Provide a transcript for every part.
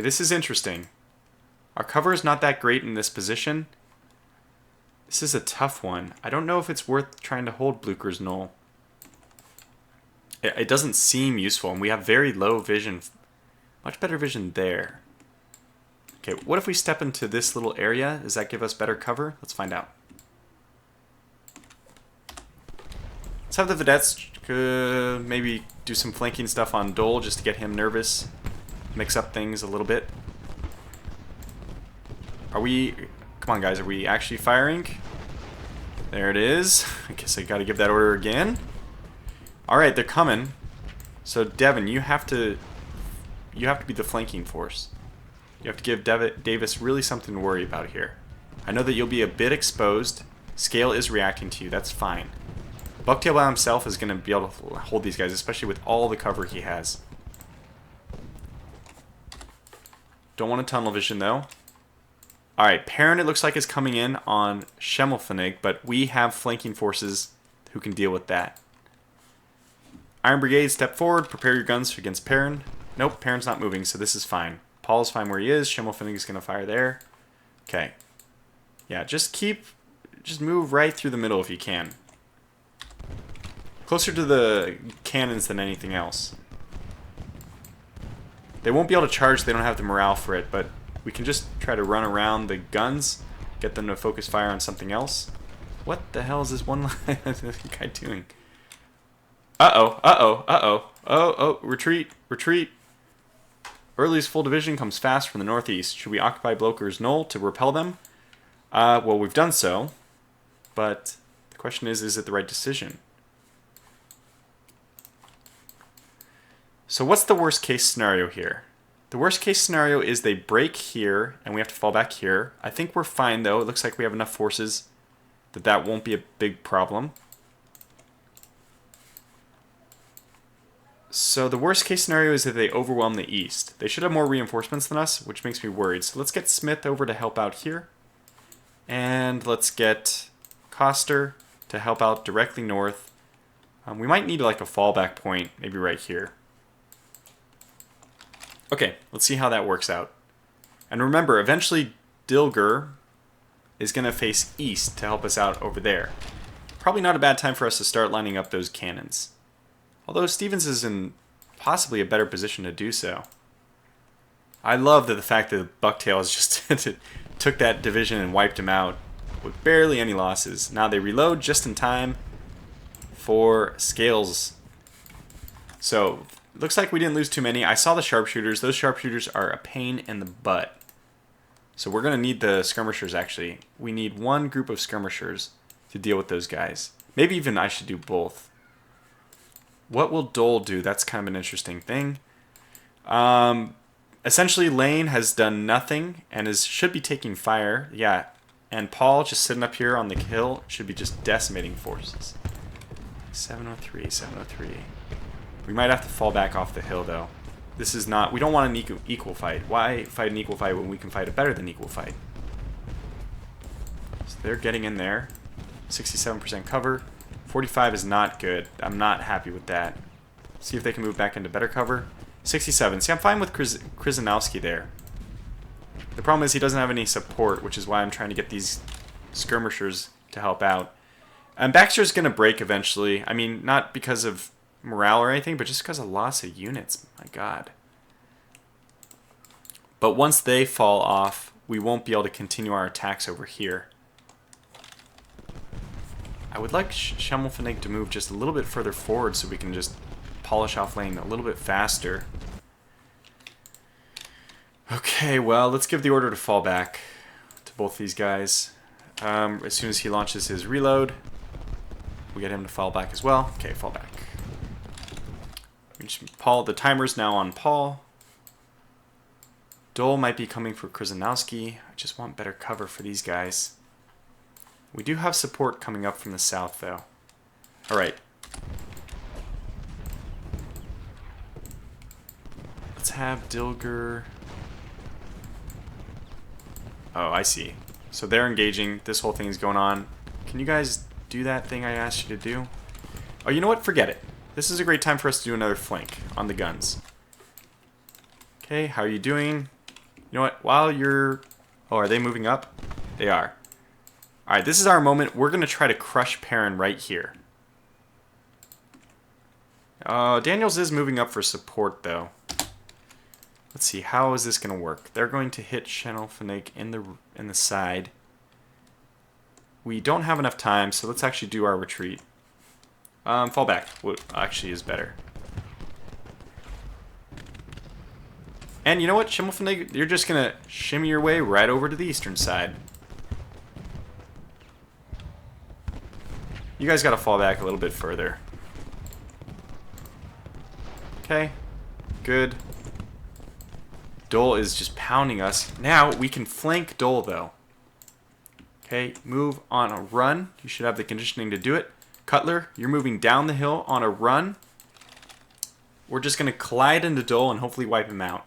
This is interesting. Our cover is not that great in this position. This is a tough one. I don't know if it's worth trying to hold Blucher's Knoll. It doesn't seem useful, and we have very low vision. Much better vision there. Okay, what if we step into this little area? Does that give us better cover? Let's find out. Let's have the vedettes maybe do some flanking stuff on Dole just to get him nervous. Mix up things a little bit. Are we... Come on, guys. Are we actually firing? There it is. I guess I gotta give that order again. Alright, they're coming. So, Devin, you have to be the flanking force. You have to give Davis really something to worry about here. I know that you'll be a bit exposed. Scale is reacting to you. That's fine. Bucktail by himself is going to be able to hold these guys, especially with all the cover he has. Don't want a tunnel vision, though. Alright, Perrin, it looks like, is coming in on Schimmelpfennig, but we have flanking forces who can deal with that. Iron Brigade, step forward. Prepare your guns against Perrin. Nope, Perrin's not moving, so this is fine. Paul's fine where he is. Schimmelpfennig is going to fire there. Okay. Yeah, just move right through the middle if you can. Closer to the cannons than anything else. They won't be able to charge, they don't have the morale for it, but we can just try to run around the guns, get them to focus fire on something else. What the hell is this one guy doing? Uh-oh, uh-oh, uh-oh. Oh, retreat, retreat. Early's full division comes fast from the northeast. Should we occupy Blucher's Knoll to repel them? Well, we've done so, but the question is it the right decision? So what's the worst case scenario here? The worst case scenario is they break here and we have to fall back here. I think we're fine though. It looks like we have enough forces that won't be a big problem. So the worst case scenario is that they overwhelm the east. They should have more reinforcements than us, which makes me worried. So let's get Smith over to help out here. And let's get Coster to help out directly north. We might need like a fallback point, maybe right here. Okay, let's see how that works out. And remember, eventually Dilger is going to face east to help us out over there. Probably not a bad time for us to start lining up those cannons. Although Stevens is in possibly a better position to do so. I love the fact that Bucktail has just took that division and wiped him out with barely any losses. Now they reload just in time for Scales. So, looks like we didn't lose too many. I saw the sharpshooters. Those sharpshooters are a pain in the butt. So we're going to need the skirmishers, actually. We need one group of skirmishers to deal with those guys. Maybe even I should do both. What will Dole do? That's kind of an interesting thing. Essentially, Lane has done nothing and should be taking fire. Yeah, and Paul, just sitting up here on the hill, should be just decimating forces. 703, 703. We might have to fall back off the hill, though. This is not... We don't want an equal fight. Why fight an equal fight when we can fight a better than equal fight? So they're getting in there. 67% cover. 45 is not good. I'm not happy with that. See if they can move back into better cover. 67. See, I'm fine with Krzyzanowski there. The problem is he doesn't have any support, which is why I'm trying to get these skirmishers to help out. And Baxter's going to break eventually. I mean, not because of morale or anything, but just because of loss of units. My God. But once they fall off, we won't be able to continue our attacks over here. I would like Schimmelpfennig to move just a little bit further forward so we can just polish off Lane a little bit faster. Okay, well, let's give the order to fall back to both these guys. As soon as he launches his reload, we get him to fall back as well. Okay, fall back. Paul, the timer's now on Paul. Dole might be coming for Krzyzanowski. I just want better cover for these guys. We do have support coming up from the south, though. Alright. Let's have Dilger... Oh, I see. So they're engaging. This whole thing is going on. Can you guys do that thing I asked you to do? Oh, you know what? Forget it. This is a great time for us to do another flank on the guns. Okay, how are you doing? You know what? While you're... Oh, are they moving up? They are. Alright, this is our moment. We're going to try to crush Perrin right here. Daniels is moving up for support, though. Let's see. How is this going to work? They're going to hit Shenelfenig in the side. We don't have enough time, so let's actually do our retreat. Fall back. What actually is better. And you know what, Schimmelfenig? You're just going to shimmy your way right over to the eastern side. You guys got to fall back a little bit further. Okay. Good. Dole is just pounding us. Now we can flank Dole, though. Okay, move on a run. You should have the conditioning to do it. Cutler, you're moving down the hill on a run. We're just going to collide into Dole and hopefully wipe him out.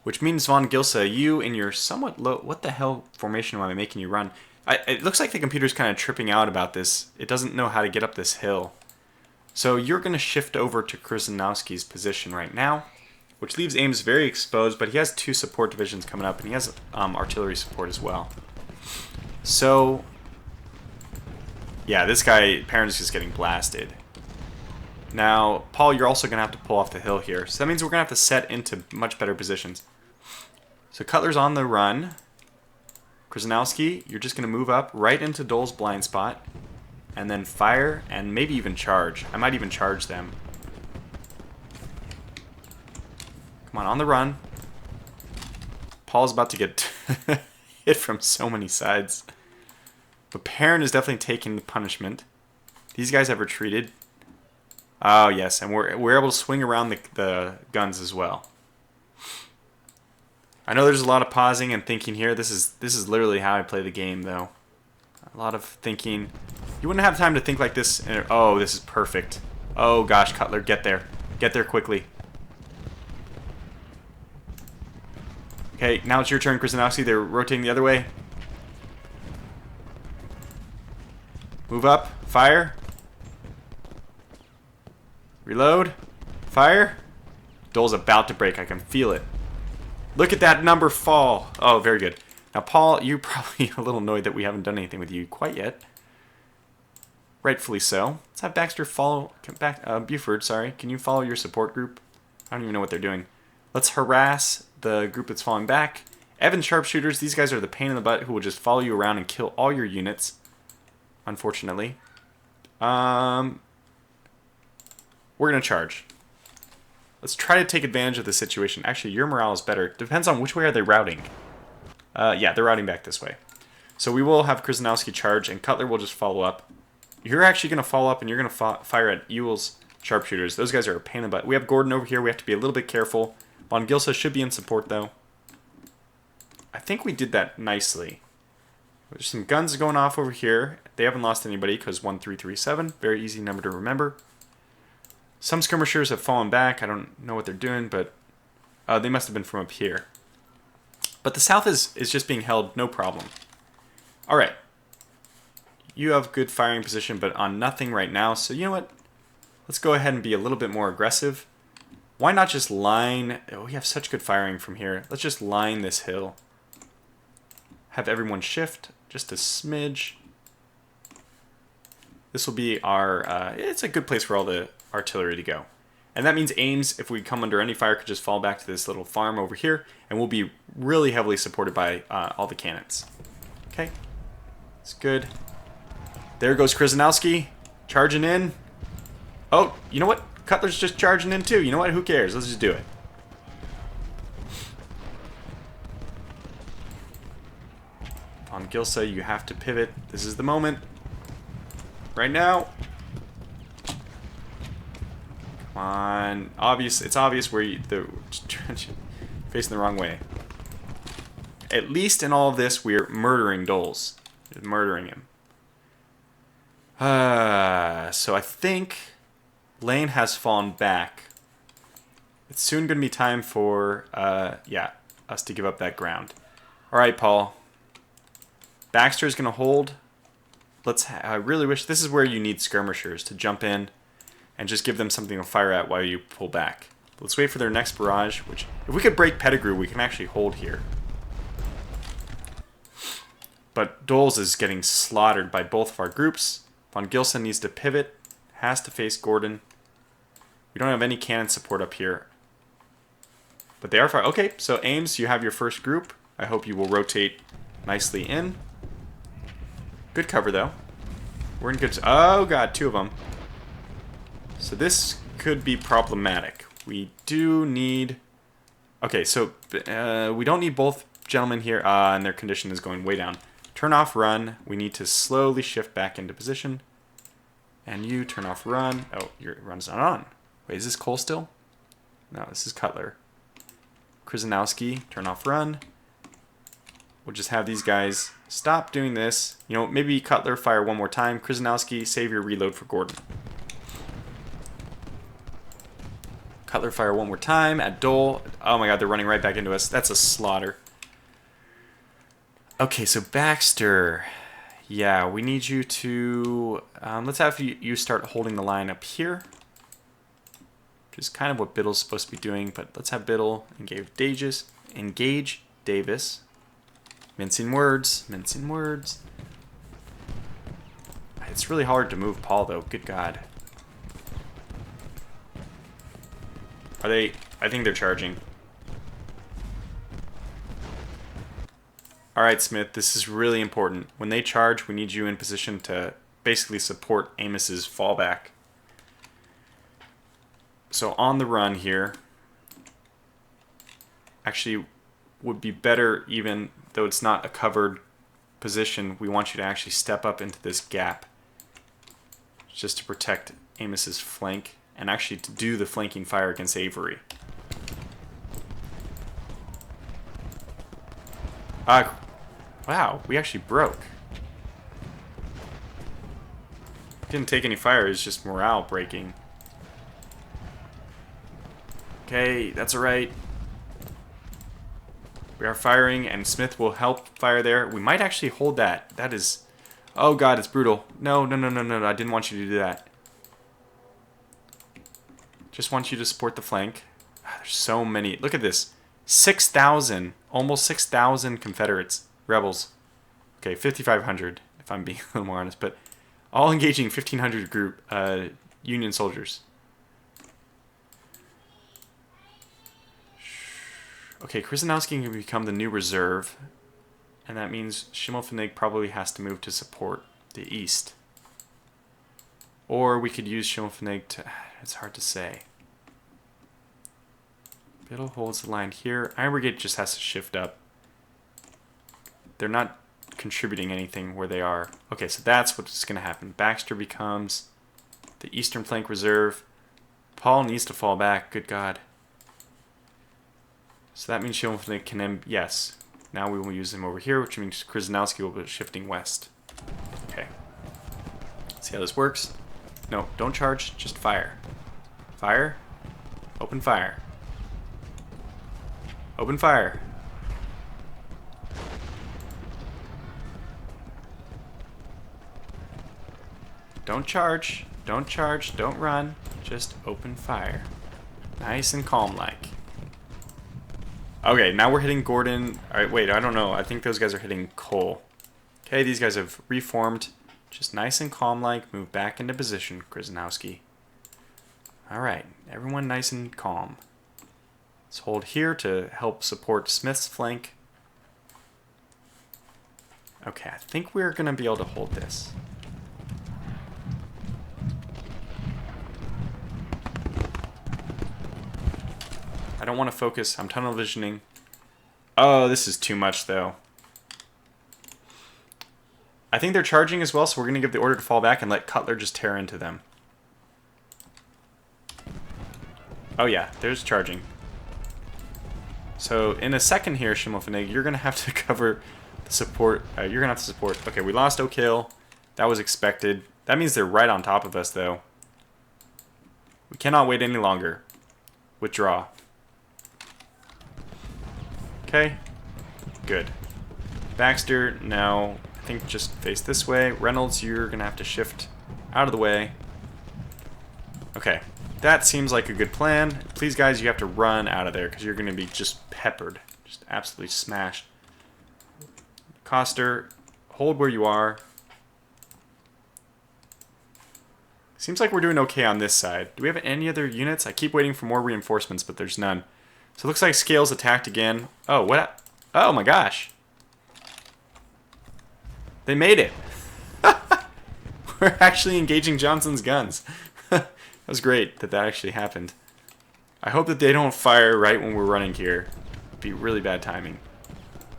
Which means, Von Gilsa, you in your somewhat low... What the hell formation am I making you run? It looks like the computer's kind of tripping out about this. It doesn't know how to get up this hill. So you're going to shift over to Krzyzanowski's position right now, which leaves Ames very exposed, but he has 2 support divisions coming up, and he has artillery support as well. So, yeah, this guy, Perrin's just getting blasted. Now, Paul, you're also going to have to pull off the hill here. So that means we're going to have to set into much better positions. So Cutler's on the run. Krzyzanowski, you're just going to move up right into Dole's blind spot. And then fire, and maybe even charge. I might even charge them. Come on the run. Paul's about to get hit from so many sides. But Perrin is definitely taking the punishment. These guys have retreated. Oh, yes, and we're able to swing around the guns as well. I know there's a lot of pausing and thinking here. This is literally how I play the game, though. A lot of thinking. You wouldn't have time to think like this. Oh, this is perfect. Oh, gosh, Cutler, get there. Get there quickly. Okay, now it's your turn, Krzyzanowski. They're rotating the other way. Move up. Fire. Reload. Fire. Dole's about to break. I can feel it. Look at that number fall. Oh, very good. Now, Paul, you're probably a little annoyed that we haven't done anything with you quite yet. Rightfully so. Let's have Baxter follow... Buford, sorry. Can you follow your support group? I don't even know what they're doing. Let's harass the group that's falling back. Evans sharpshooters. These guys are the pain in the butt who will just follow you around and kill all your units. Unfortunately. We're going to charge. Let's try to take advantage of the situation. Actually, your morale is better. Depends on which way are they routing. Yeah, they're routing back this way. So we will have Krzyzanowski charge, and Cutler will just follow up. You're actually going to follow up, and you're going to fire at Ewell's sharpshooters. Those guys are a pain in the butt. We have Gordon over here. We have to be a little bit careful. Von Gilsa should be in support, though. I think we did that nicely. There's some guns going off over here. They haven't lost anybody because 1337. Very easy number to remember. Some skirmishers have fallen back. I don't know what they're doing, but they must have been from up here. But the south is just being held, no problem. All right. You have good firing position, but on nothing right now. So you know what? Let's go ahead and be a little bit more aggressive. Why not just line... Oh, we have such good firing from here. Let's just line this hill. Have everyone shift just a smidge. This will be our... it's a good place for all the artillery to go. And that means Ames, if we come under any fire, could just fall back to this little farm over here, and we'll be really heavily supported by all the cannons. Okay. It's good. There goes Krzyzanowski, charging in. Oh, you know what? Cutler's just charging in too. You know what? Who cares? Let's just do it. Von Gilsa, you have to pivot. This is the moment. Right now. Come on. It's obvious where the facing the wrong way. At least in all of this, we're murdering Doles. Murdering him. So I think Lane has fallen back. It's soon going to be time for, yeah, us to give up that ground. All right, Paul. Baxter's going to hold. I really wish... This is where you need skirmishers to jump in and just give them something to fire at while you pull back. Let's wait for their next barrage, which, if we could break Pettigrew, we can actually hold here. But Doles is getting slaughtered by both of our groups. Von Gilson needs to pivot, has to face Gordon. We don't have any cannon support up here. But they are fine. Okay, so Ames, you have your first group. I hope you will rotate nicely in. Good cover, though. We're in good... Oh, God, 2 of them. So this could be problematic. We do need... Okay, so we don't need both gentlemen here, and their condition is going way down. Turn off, run. We need to slowly shift back into position. And you turn off, run. Oh, your run's not on. Wait, is this Cole still? No, this is Cutler. Krzyzanowski, turn off, run. We'll just have these guys stop doing this. You know, maybe Cutler, fire one more time. Krzyzanowski, save your reload for Gordon. Cutler, fire one more time at Dole. Oh my God, they're running right back into us. That's a slaughter. Okay, so Baxter. Yeah, we need you to... let's have you start holding the line up here. Which is kind of what Biddle's supposed to be doing. But let's have Biddle engage Davis. Mincing words. Mincing words. It's really hard to move Paul, though. Good God. Are they... I think they're charging. Alright, Smith, this is really important. When they charge, we need you in position to basically support Amos's fallback. So on the run here, actually would be better, even though it's not a covered position, we want you to actually step up into this gap just to protect Amos's flank and actually to do the flanking fire against Avery. Wow, we actually broke. Didn't take any fire, it's just morale breaking. Okay, that's alright. We are firing, and Smith will help fire there. We might actually hold that. That is... Oh God, it's brutal. No, no, no, no, no, I didn't want you to do that. Just want you to support the flank. There's so many. Look at this. 6,000. Almost 6,000 Confederates. Rebels. Okay, 5,500, if I'm being a little more honest. But all engaging 1,500 group Union soldiers. Okay, Krzyzanowski can become the new reserve. And that means Schimmelpfennig probably has to move to support the east. Or we could use Schimmelpfennig to... It's hard to say. Biddle holds the line here. Iron Brigade just has to shift up. They're not contributing anything where they are. Okay, so that's what's going to happen. Baxter becomes the eastern flank reserve. Paul needs to fall back. Good God. So that means Schimmelpfennig can... Yes. Now we will use him over here, which means Krzyzanowski will be shifting west. Okay. Let's see how this works. No, don't charge. Just fire. Fire. Open fire. Open fire. Don't charge. Don't charge. Don't run. Just open fire. Nice and calm-like. Okay, now we're hitting Gordon. Alright, wait, I don't know. I think those guys are hitting Cole. Okay, these guys have reformed. Just nice and calm-like. Move back into position, Krzyzanowski. Alright, everyone nice and calm. Let's hold here to help support Smith's flank. Okay, I think we're going to be able to hold this. I don't want to focus. I'm tunnel visioning. Oh, this is too much, though. I think they're charging as well, so we're going to give the order to fall back and let Cutler just tear into them. Oh, yeah, there's charging. So, in a second here, Schimmelpfennig, you're going to have to cover the support. You're going to have to support. Okay, we lost Oak Hill. That was expected. That means they're right on top of us, though. We cannot wait any longer. Withdraw. Okay, good. Baxter, now, I think just face this way. Reynolds, you're going to have to shift out of the way. Okay, That seems like a good plan. Please, guys, you have to run out of there because you're going to be just peppered. Just absolutely smashed. Coster, hold where you are. Seems like we're doing okay on this side. Do we have any other units? I keep waiting for more reinforcements, but there's none. So it looks like Scales attacked again. Oh, what? Oh my gosh. They made it. We're actually engaging Johnson's guns. That was great that that actually happened. I hope that they don't fire right when we're running here. It'd be really bad timing.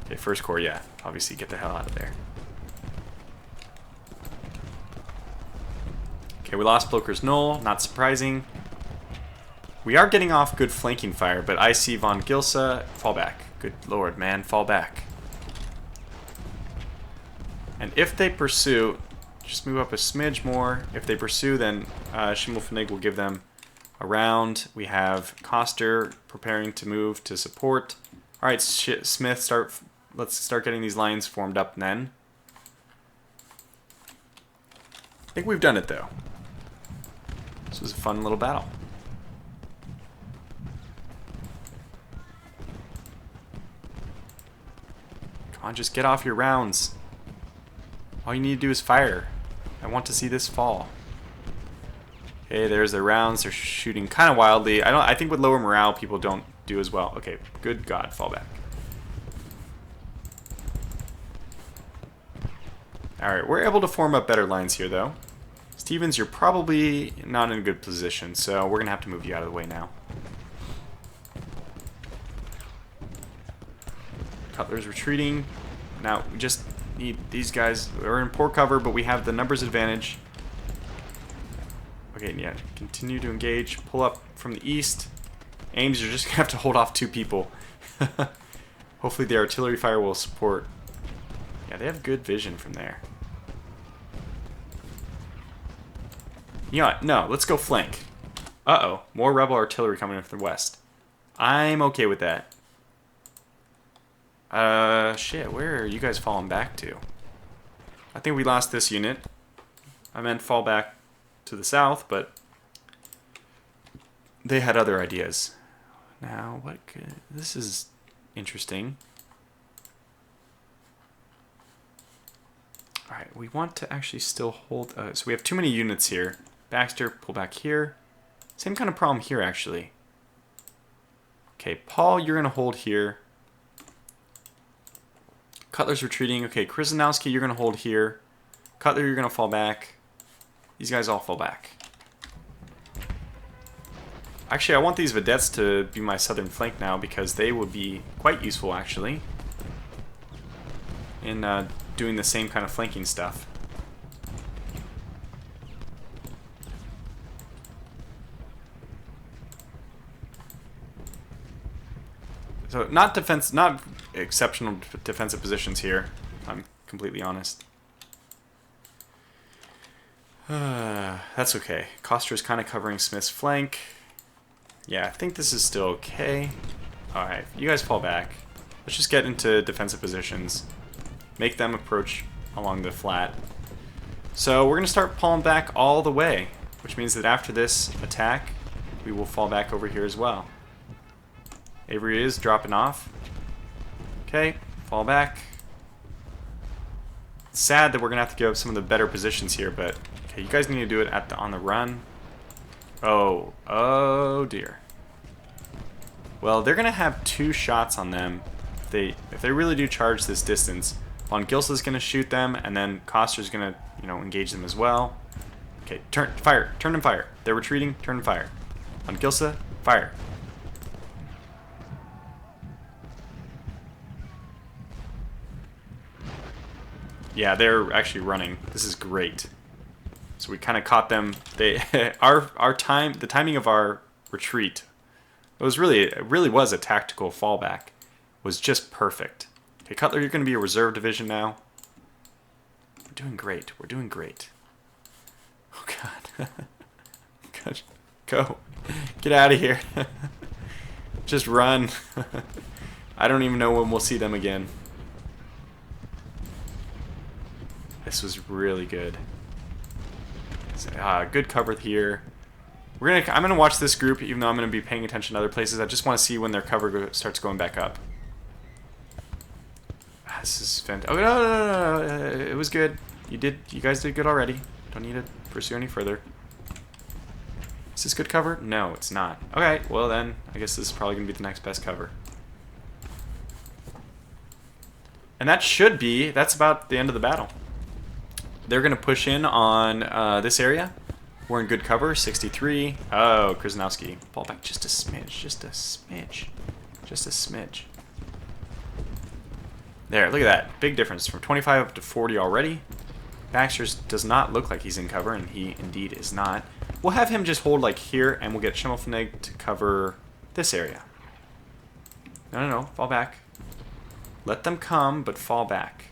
Okay, first corps, yeah. Obviously, get the hell out of there. Okay, we lost Bloker's Knoll. Not surprising. We are getting off good flanking fire, but I see von Gilsa. Fall back. Good lord, man. Fall back. And if they pursue, just move up a smidge more. If they pursue, then Schimmelpfennig will give them a round. We have Coster preparing to move to support. All right, Smith, let's start getting these lines formed up then. I think we've done it, though. This was a fun little battle. Come on, just get off your rounds. All you need to do is fire. I want to see this fall. Okay, there's their rounds. They're shooting kind of wildly. I think with lower morale, people don't do as well. Okay, good God, fall back. All right, we're able to form up better lines here, though. Stevens, you're probably not in a good position, so we're going to have to move you out of the way now. Cutler's retreating. Now, we just need these guys. We're in poor cover, but we have the numbers advantage. Okay, yeah, continue to engage. Pull up from the east. Ames, you're just going to have to hold off 2 people. Hopefully the artillery fire will support. Yeah, they have good vision from there. Yeah, no, let's go flank. Uh-oh, more rebel artillery coming in from the west. I'm okay with that. Shit, where are you guys falling back to? I think we lost this unit. I meant fall back to the south, but they had other ideas. Now, what could... This is interesting. Alright, we want to actually still hold... so we have too many units here. Baxter, pull back here. Same kind of problem here, actually. Okay, Paul, you're going to hold here. Cutler's retreating. Okay, Krzyzanowski, you're going to hold here. Cutler, you're going to fall back. These guys all fall back. Actually, I want these vedettes to be my southern flank now because they would be quite useful, actually, in doing the same kind of flanking stuff. So not exceptional defensive positions here. I'm completely honest. That's okay. Coster's kind of covering Smith's flank. Yeah, I think this is still okay. Alright, you guys fall back. Let's just get into defensive positions. Make them approach along the flat. So we're going to start pulling back all the way, which means that after this attack, we will fall back over here as well. Avery is dropping off. Okay, fall back. It's sad that we're going to have to give up some of the better positions here, but okay, you guys need to do it on the run. Oh dear. Well, they're going to have 2 shots on them. If they really do charge this distance, Von Gilsa's going to shoot them, and then Coster's going to, engage them as well. Okay, turn and fire. They're retreating, turn and fire. Von Gilsa, fire. Yeah, they're actually running. This is great. So we kind of caught them. The timing of our retreat, it really was a tactical fallback, was just perfect. Okay, Cutler, you're going to be a reserve division now. We're doing great. We're doing great. Oh God. God. Go. Get out of here. Just run. I don't even know when we'll see them again. This was really good. Good cover here. I'm gonna watch this group, even though I'm gonna be paying attention to other places. I just want to see when their cover starts going back up. This is fantastic. Oh no, it was good. You guys did good already. Don't need to pursue any further. Is this good cover? No, it's not. Okay, well then, I guess this is probably gonna be the next best cover. And that's about the end of the battle. They're gonna push in on this area. We're in good cover, 63. Oh, Krasnowski. Fall back just a smidge, just a smidge. Just a smidge. There, look at that. Big difference from 25 up to 40 already. Baxter does not look like he's in cover, and he indeed is not. We'll have him just hold like here, and we'll get Schimmelpfennig to cover this area. No, fall back. Let them come, but fall back.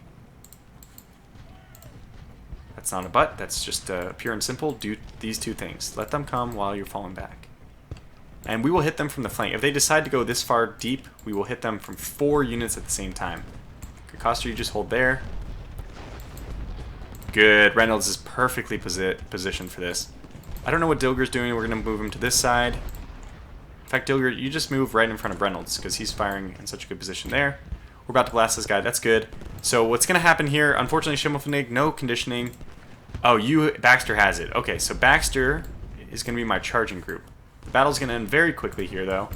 That's not a but, that's just pure and simple. Do these two things. Let them come while you're falling back. And we will hit them from the flank. If they decide to go this far deep, we will hit them from 4 units at the same time. Costa, you just hold there. Good. Reynolds is perfectly positioned for this. I don't know what Dilger's doing. We're going to move him to this side. In fact, Dilger, you just move right in front of Reynolds because he's firing in such a good position there. We're about to blast this guy. That's good. So what's going to happen here, unfortunately, Schimmelpfennig, no conditioning. Oh, Baxter has it. Okay, so Baxter is going to be my charging group. The battle's going to end very quickly here, though.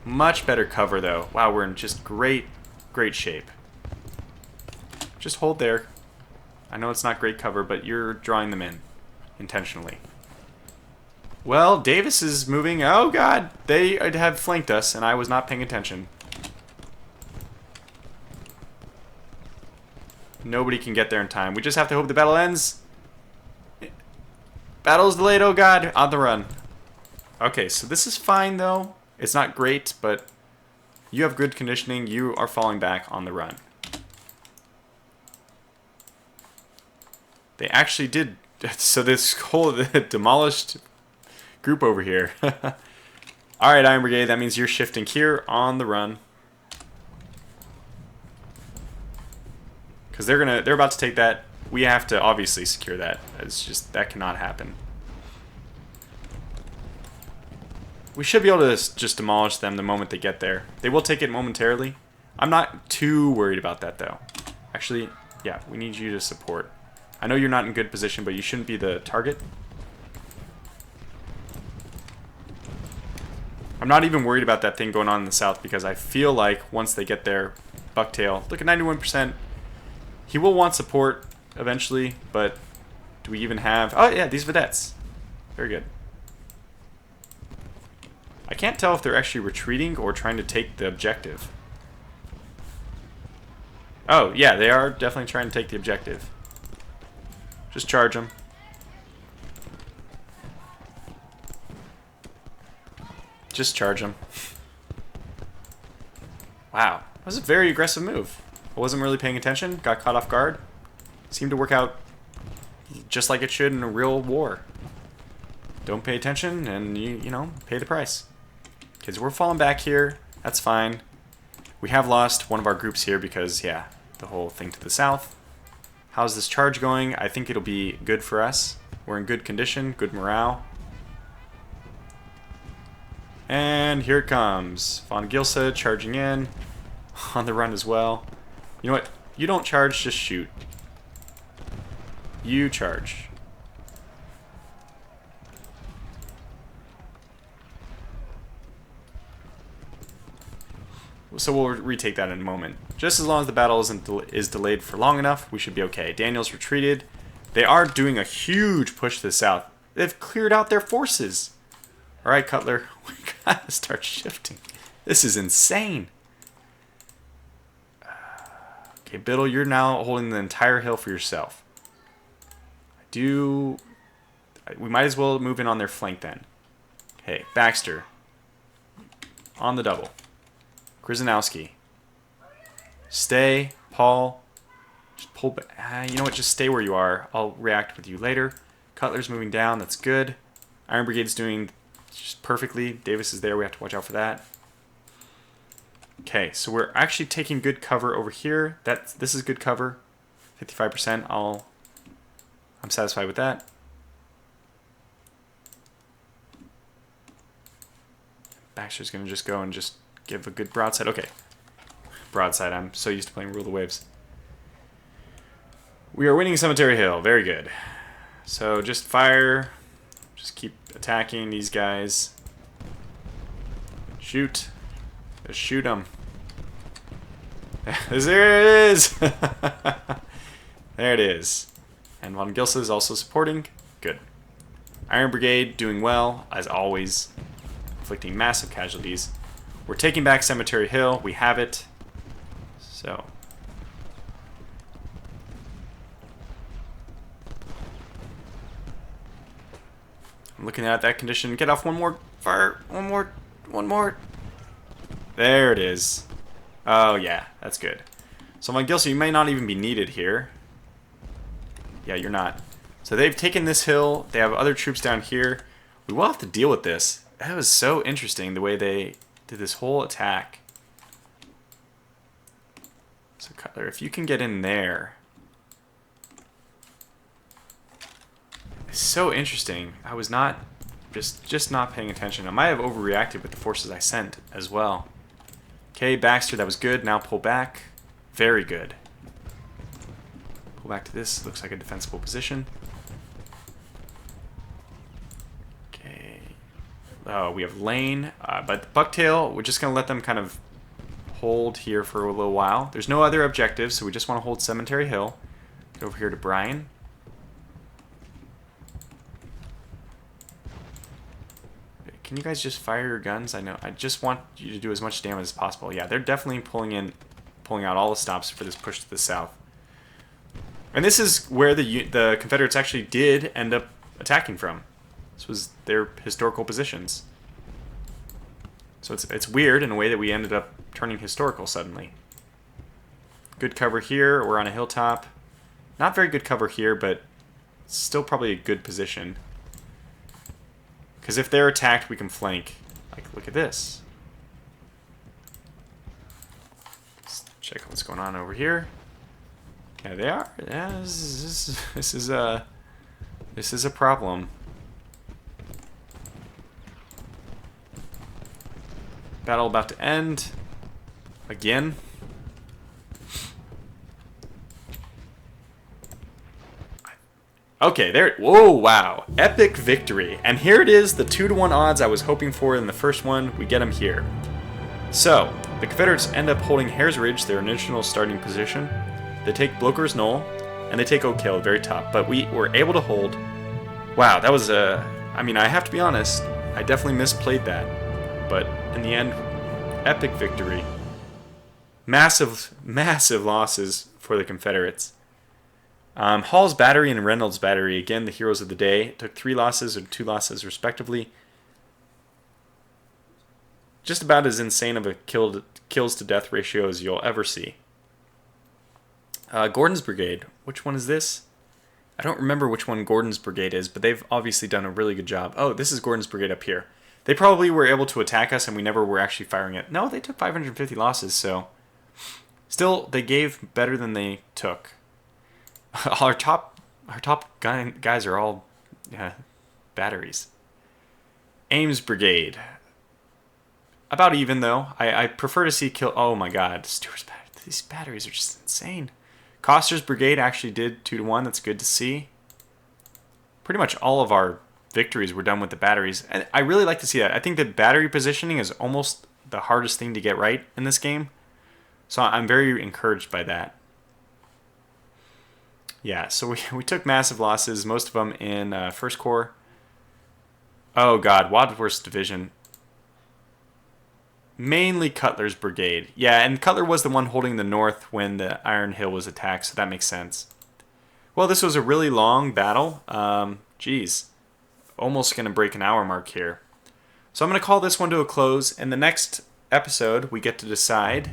Much better cover, though. Wow, we're in just great shape. Just hold there. I know it's not great cover, but you're drawing them in intentionally. Well, Davis is moving. Oh, God. They have flanked us, and I was not paying attention. Nobody can get there in time. We just have to hope the battle ends. Battle's delayed, oh God. On the run. Okay, so this is fine, though. It's not great, but you have good conditioning. You are falling back on the run. They actually did. So this whole demolished group over here. Alright, Iron Brigade, that means you're shifting here on the run. Because they're about to take that. We have to obviously secure that. That cannot happen. We should be able to just demolish them the moment they get there. They will take it momentarily. I'm not too worried about that, though. Actually, yeah, we need you to support. I know you're not in good position, but you shouldn't be the target. I'm not even worried about that thing going on in the south because I feel like once they get there, Bucktail, look at 91%. He will want support eventually, but do we even have... Oh, yeah, these vedettes. Very good. I can't tell if they're actually retreating or trying to take the objective. Oh, yeah, they are definitely trying to take the objective. Just charge them. Just charge them. Wow, that was a very aggressive move. I wasn't really paying attention, got caught off guard. Seemed to work out just like it should in a real war. Don't pay attention and you know, pay the price. Kids, we're falling back here. That's fine. We have lost one of our groups here because, yeah, the whole thing to the south. How's this charge going? I think it'll be good for us. We're in good condition, good morale. And here it comes. Von Gilsa charging in. On the run as well. You know what? You don't charge, just shoot. You charge. So we'll retake that in a moment. Just as long as the battle is delayed for long enough, we should be okay. Daniel's retreated. They are doing a huge push to the south. They've cleared out their forces. Alright, Cutler. We gotta start shifting. This is insane. Okay, Biddle, you're now holding the entire hill for yourself. We might as well move in on their flank then. Okay, Baxter. On the double. Krzyzanowski. Stay. Paul. Just pull back. You know what? Just stay where you are. I'll react with you later. Cutler's moving down. That's good. Iron Brigade's doing just perfectly. Davis is there. We have to watch out for that. Okay, so we're actually taking good cover over here. This is good cover. 55%. I'm satisfied with that. Baxter's going to just go and just give a good broadside. Okay. Broadside. I'm so used to playing Rule the Waves. We are winning Cemetery Hill. Very good. So just fire. Just keep attacking these guys. Shoot. Just shoot them. There it is! There it is. And Von Gilsa is also supporting. Good. Iron Brigade doing well, as always. Inflicting massive casualties. We're taking back Cemetery Hill. We have it. So. I'm looking at that condition. Get off one more fire. One more. One more. There it is. Oh, yeah. That's good. So, Von Gilsa, you may not even be needed here. Yeah, you're not. So, they've taken this hill. They have other troops down here. We will have to deal with this. That was so interesting, the way they did this whole attack. So, Cutler, if you can get in there. It's so interesting. I was not... Just not paying attention. I might have overreacted with the forces I sent as well. Okay, Baxter, that was good. Now pull back. Very good. Pull back to this. Looks like a defensible position. Okay. Oh, we have Lane. But Bucktail, we're just going to let them kind of hold here for a little while. There's no other objectives, so we just want to hold Cemetery Hill. Get over here to Brian. Can you guys just fire your guns? I know. I just want you to do as much damage as possible. Yeah, they're definitely pulling out all the stops for this push to the south. And this is where the Confederates actually did end up attacking from. This was their historical positions. So it's weird in a way that we ended up turning historical suddenly. Good cover here. We're on a hilltop. Not very good cover here, but still probably a good position. Because if they're attacked, we can flank. Like, look at this. Let's check what's going on over here. Yeah, they are. Yeah, this is a problem. Battle about to end. Again. Okay, there. Whoa, wow. Epic victory. And here it is, the 2-to-1 odds I was hoping for in the first one. We get them here. So, the Confederates end up holding Hare's Ridge, their initial starting position. They take Bloker's Knoll, and they take Oak Hill, very top. But we were able to hold. Wow, that was a... I mean, I have to be honest. I definitely misplayed that. But in the end, epic victory. Massive, massive losses for the Confederates. Hall's Battery and Reynolds Battery, again, the heroes of the day, took 3 losses and 2 losses respectively. Just about as insane of a kills to death ratio as you'll ever see. Gordon's Brigade, which one is this? I don't remember which one Gordon's Brigade is, but they've obviously done a really good job. Oh, this is Gordon's Brigade up here. They probably were able to attack us and we never were actually firing it. No, they took 550 losses, so... Still, they gave better than they took. Our top guys are all batteries. Ames Brigade. About even, though. I prefer to see kill... Oh, my God. Stewart's battery. These batteries are just insane. Coster's Brigade actually did 2-to-1. That's good to see. Pretty much all of our victories were done with the batteries. And I really like to see that. I think that battery positioning is almost the hardest thing to get right in this game. So I'm very encouraged by that. Yeah, so we took massive losses, most of them in 1st Corps. Oh god, Wadsworth's division. Mainly Cutler's brigade. Yeah, and Cutler was the one holding the north when the Iron Hill was attacked, so that makes sense. Well, this was a really long battle. Geez, almost going to break an hour mark here. So I'm going to call this one to a close. In the next episode, we get to decide...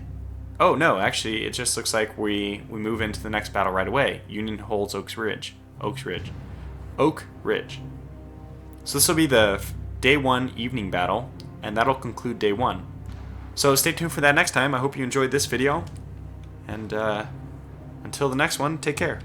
Oh, no, actually, it just looks like we move into the next battle right away. Union holds Oak Ridge. Oak Ridge. So this will be the day 1 evening battle, and that'll conclude day 1. So stay tuned for that next time. I hope you enjoyed this video, and until the next one, take care.